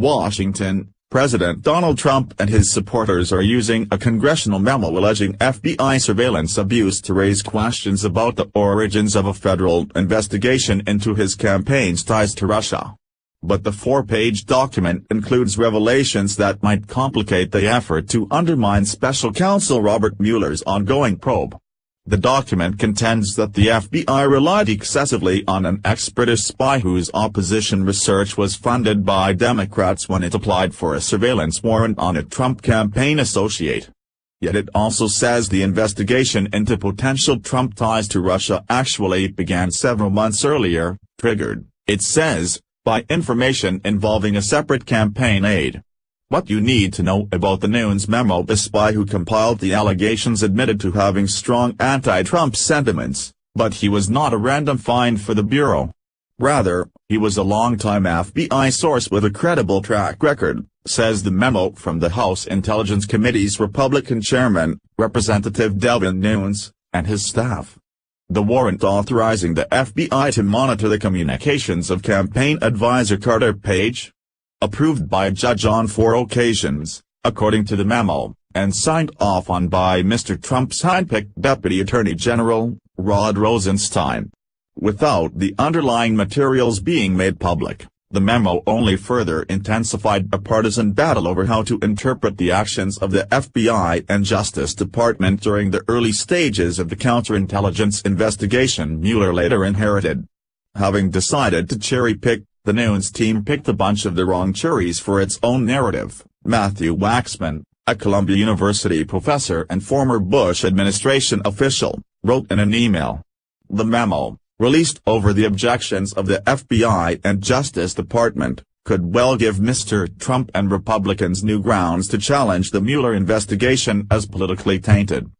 Washington, President Donald Trump and his supporters are using a congressional memo alleging FBI surveillance abuse to raise questions about the origins of a federal investigation into his campaign's ties to Russia. But the 4-page document includes revelations that might complicate the effort to undermine Special Counsel Robert Mueller's ongoing probe. The document contends that the FBI relied excessively on an ex-British spy whose opposition research was funded by Democrats when it applied for a surveillance warrant on a Trump campaign associate. Yet it also says the investigation into potential Trump ties to Russia actually began several months earlier, triggered, it says, by information involving a separate campaign aide. What you need to know about the Nunes memo: the spy who compiled the allegations admitted to having strong anti-Trump sentiments, but he was not a random find for the Bureau. Rather, he was a longtime FBI source with a credible track record, says the memo from the House Intelligence Committee's Republican chairman, Representative Delvin Nunes, and his staff. The warrant authorizing the FBI to monitor the communications of campaign advisor Carter Page, approved by a judge on 4 occasions, according to the memo, and signed off on by Mr. Trump's handpicked Deputy Attorney General, Rod Rosenstein. Without the underlying materials being made public, the memo only further intensified a partisan battle over how to interpret the actions of the FBI and Justice Department during the early stages of the counterintelligence investigation Mueller later inherited. Having decided to cherry-pick, the Nunes team picked a bunch of the wrong cherries for its own narrative, Matthew Waxman, a Columbia University professor and former Bush administration official, wrote in an email. The memo, released over the objections of the FBI and Justice Department, could well give Mr. Trump and Republicans new grounds to challenge the Mueller investigation as politically tainted.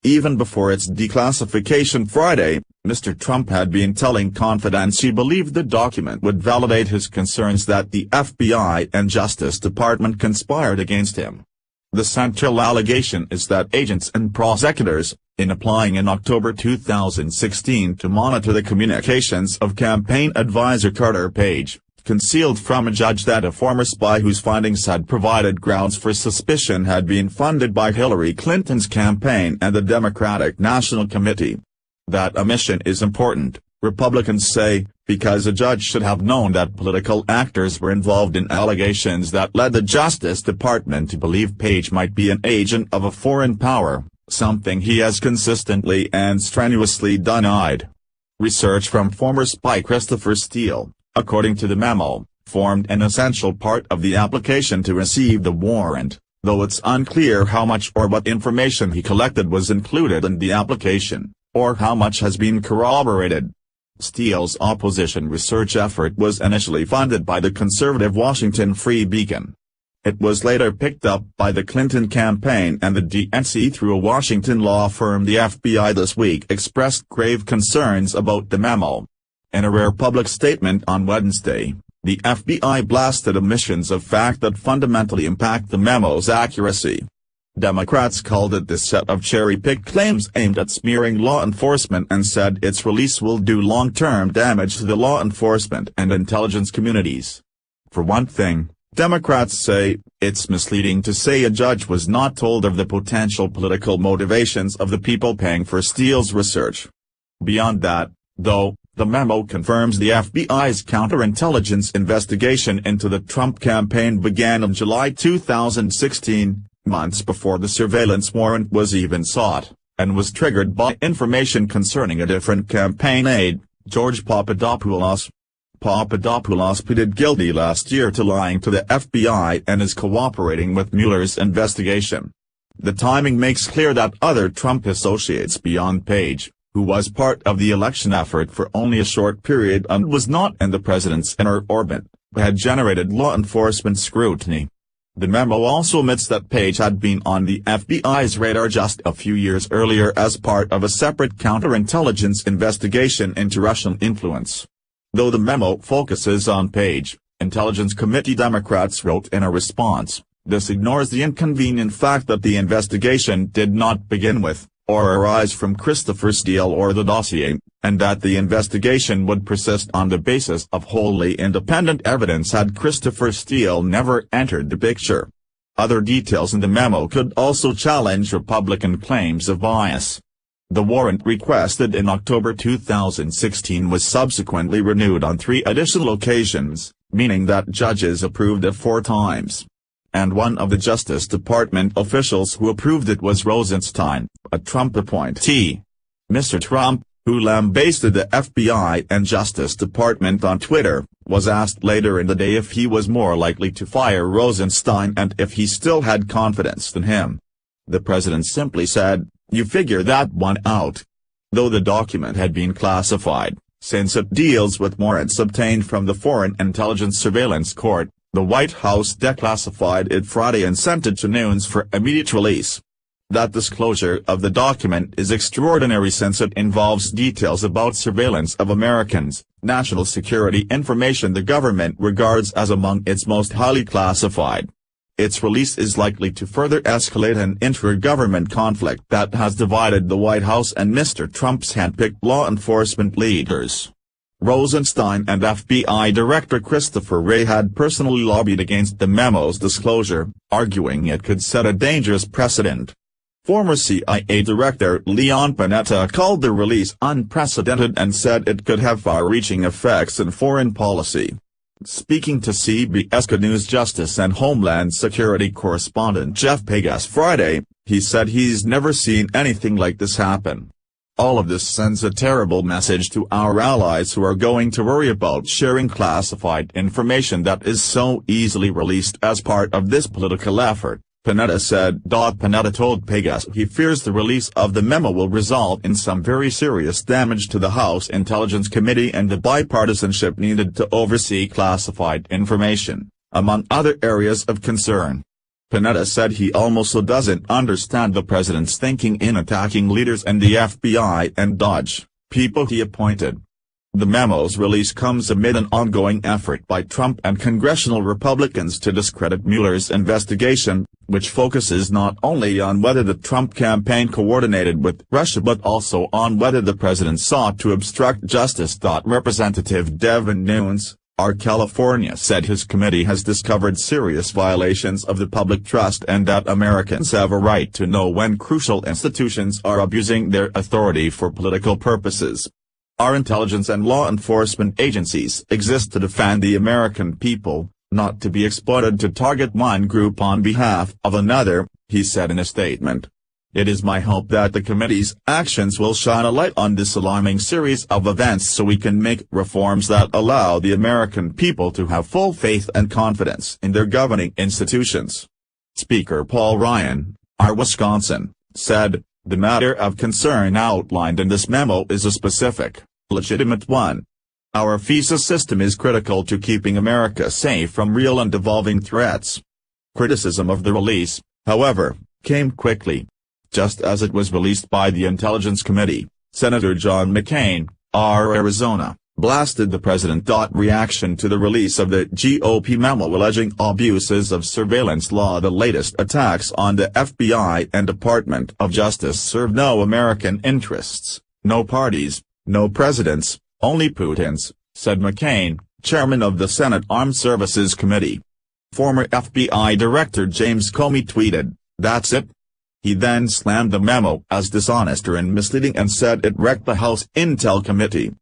Even before its declassification Friday, Mr. Trump had been telling confidants he believed the document would validate his concerns that the FBI and Justice Department conspired against him. The central allegation is that agents and prosecutors, in applying in October 2016 to monitor the communications of campaign advisor Carter Page, concealed from a judge that a former spy whose findings had provided grounds for suspicion had been funded by Hillary Clinton's campaign and the Democratic National Committee. That omission is important, Republicans say, because a judge should have known that political actors were involved in allegations that led the Justice Department to believe Page might be an agent of a foreign power, something he has consistently and strenuously denied. Research from former spy Christopher Steele, according to the memo, formed an essential part of the application to receive the warrant, though it's unclear how much or what information he collected was included in the application, or how much has been corroborated. Steele's opposition research effort was initially funded by the conservative Washington Free Beacon. It was later picked up by the Clinton campaign and the DNC through a Washington law firm. The FBI this week expressed grave concerns about the memo. In a rare public statement on Wednesday, the FBI blasted omissions of fact that fundamentally impact the memo's accuracy. Democrats called it this set of cherry-picked claims aimed at smearing law enforcement and said its release will do long-term damage to the law enforcement and intelligence communities. For one thing, Democrats say, it's misleading to say a judge was not told of the potential political motivations of the people paying for Steele's research. Beyond that, though, the memo confirms the FBI's counterintelligence investigation into the Trump campaign began in July 2016, months before the surveillance warrant was even sought, and was triggered by information concerning a different campaign aide, George Papadopoulos. Papadopoulos pleaded guilty last year to lying to the FBI and is cooperating with Mueller's investigation. The timing makes clear that other Trump associates beyond Page, who was part of the election effort for only a short period and was not in the president's inner orbit, had generated law enforcement scrutiny. The memo also admits that Page had been on the FBI's radar just a few years earlier as part of a separate counterintelligence investigation into Russian influence. Though the memo focuses on Page, Intelligence Committee Democrats wrote in a response, this ignores the inconvenient fact that the investigation did not begin with, or arise from Christopher Steele or the dossier, and that the investigation would persist on the basis of wholly independent evidence had Christopher Steele never entered the picture. Other details in the memo could also challenge Republican claims of bias. The warrant requested in October 2016 was subsequently renewed on 3 additional occasions, meaning that judges approved it 4 times. And one of the Justice Department officials who approved it was Rosenstein, a Trump appointee. Mr. Trump, who lambasted the FBI and Justice Department on Twitter, was asked later in the day if he was more likely to fire Rosenstein and if he still had confidence in him. The president simply said, "You figure that one out." Though the document had been classified, since it deals with warrants obtained from the Foreign Intelligence Surveillance Court, the White House declassified it Friday and sent it to Nunes for immediate release. That disclosure of the document is extraordinary since it involves details about surveillance of Americans, national security information the government regards as among its most highly classified. Its release is likely to further escalate an inter-government conflict that has divided the White House and Mr. Trump's handpicked law enforcement leaders. Rosenstein and FBI Director Christopher Wray had personally lobbied against the memo's disclosure, arguing it could set a dangerous precedent. Former CIA Director Leon Panetta called the release unprecedented and said it could have far-reaching effects in foreign policy. Speaking to CBS News Justice and Homeland Security correspondent Jeff Pegas Friday, he said he's never seen anything like this happen. All of this sends a terrible message to our allies who are going to worry about sharing classified information that is so easily released as part of this political effort, Panetta said. Panetta told Pegas he fears the release of the memo will result in some very serious damage to the House Intelligence Committee and the bipartisanship needed to oversee classified information, among other areas of concern. Panetta said he also doesn't understand the president's thinking in attacking leaders in the FBI and DOJ, people he appointed. The memo's release comes amid an ongoing effort by Trump and congressional Republicans to discredit Mueller's investigation, which focuses not only on whether the Trump campaign coordinated with Russia but also on whether the president sought to obstruct justice. Representative Devin Nunes, R. California said his committee has discovered serious violations of the public trust and that Americans have a right to know when crucial institutions are abusing their authority for political purposes. Our intelligence and law enforcement agencies exist to defend the American people, not to be exploited to target one group on behalf of another, he said in a statement. It is my hope that the committee's actions will shine a light on this alarming series of events so we can make reforms that allow the American people to have full faith and confidence in their governing institutions. Speaker Paul Ryan, R. Wisconsin, said, "The matter of concern outlined in this memo is a specific, legitimate one. Our FISA system is critical to keeping America safe from real and evolving threats." Criticism of the release, however, came quickly. Just as it was released by the Intelligence Committee, Senator John McCain, R. Arizona, blasted the president. Reaction to the release of the GOP memo alleging abuses of surveillance law. The latest attacks on the FBI and Department of Justice serve no American interests, no parties, no presidents, only Putin's, said McCain, chairman of the Senate Armed Services Committee. Former FBI Director James Comey tweeted, "That's it." He then slammed the memo as dishonest and misleading and said it wrecked the House Intel Committee.